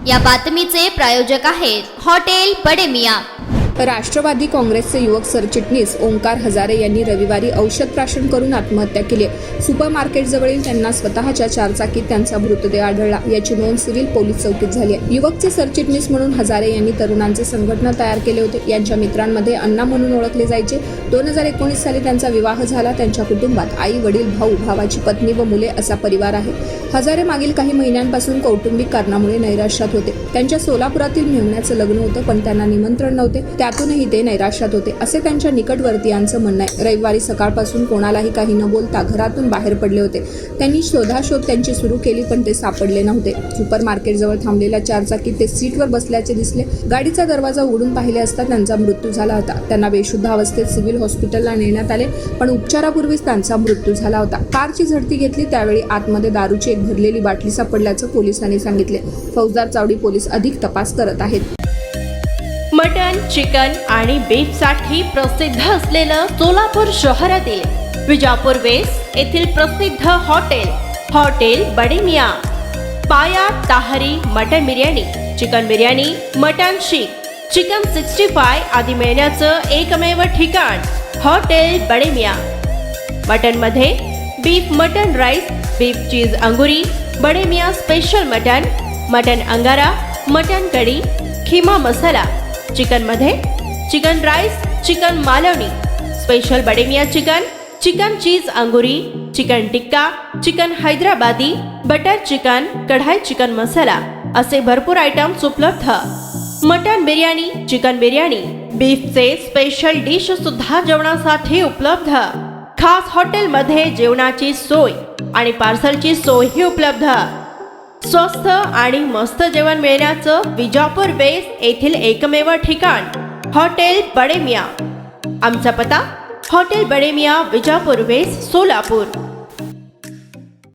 या बातमीचे प्रायोजक आहेत हॉटेल बडे मियां। राष्ट्रवादी काँग्रेसचे युवक सरचिटणीस ओंकार हजारे यांनी रविवारी औषध प्राशन करून आत्महत्या केली। सुपर मार्केटजवळील त्यांना स्वतःच्या चारचाकीत त्यांचा मृतदेह आढळला। याची नोंद सिव्हिल पोलीस चौकीत झाली आहे। युवकचे सरचिटणीस म्हणून हजारे यांनी तरुणांचे संघटना तयार केले होते। यांच्या मित्रांमध्ये अण्णा म्हणून ओळखले जायचे। 2019 साली त्यांचा विवाह झाला। त्यांच्या कुटुंबात आई, वडील, भाऊ, भावाची पत्नी व मुले असा परिवार आहे। हजारे मागील काही महिन्यांपासून कौटुंबिक कारणामुळे नैराश्यात होते। त्यांच्या सोलापुरातील मेहुण्याचं लग्न होतं, पण त्यांना निमंत्रण नव्हते। त्यातूनही ते नैराश्यात होते असे त्यांच्या निकटवर्तीयांचं म्हणणं आहे। रविवारी सकाळपासून कोणालाही काही न बोलता घरातून बाहेर पडले होते। त्यांनी शोधाशोध त्यांची सुरू केली, पण ते सापडले नव्हते। सुपर मार्केटजवळ थांबलेल्या चारचाकीत ते सीटवर बसल्याचे दिसले। गाडीचा दरवाजा उघडून पाहिले असता त्यांचा मृत्यू झाला होता। त्यांना बेशुद्ध अवस्थेत सिव्हिल हॉस्पिटलला नेण्यात आले, पण उपचारापूर्वीच त्यांचा मृत्यू झाला होता। कारची झडती घेतली त्यावेळी आतमध्ये दारूची एक भरलेली बाटली सापडल्याचं पोलिसांनी सांगितले। फौजदार चावडी पोलीस अधिक तपास करत आहेत। मटन, चिकन आणि बीफ साठी प्रसिद्ध असलेलं सोलापूर शहरातील विजापूर वेस्ट येथील प्रसिद्ध hotel Bade Miyan. Paya, tahari, mutton biryani, chicken biryani, mutton seekh, chicken 65 आदी मिळण्याचं एकमेव ठिकाण हॉटेल बडे मियां। मटन मध्ये beef mutton rice, beef cheese Angoori, Bade Miyan special mutton Angara, mutton कढी, खिमा मसाला। चिकन मध्ये chicken rice, chicken Malvani, special Bade Miyan chicken cheese Angoori, chicken tikka, chicken Hyderabadi, butter chicken, kadhai chicken masala असे भरपूर आयटम्स उपलब्ध। मटन बिर्याणी, चिकन बिर्याणी, बीफचे स्पेशल डिश सुद्धा जेवणासाठी उपलब्ध। खास हॉटेलमध्ये जेवणाची सोय आणि पार्सलची सोयही उपलब्ध। स्वस्त आणि मस्त जेवण मिळण्याचं विजापूर वेस्ट येथील एकमेव ठिकाण हॉटेल बडे मियां। आमचा पत्ता हॉटेल बडे मियां, विजापूर वेस्ट, सोलापूर।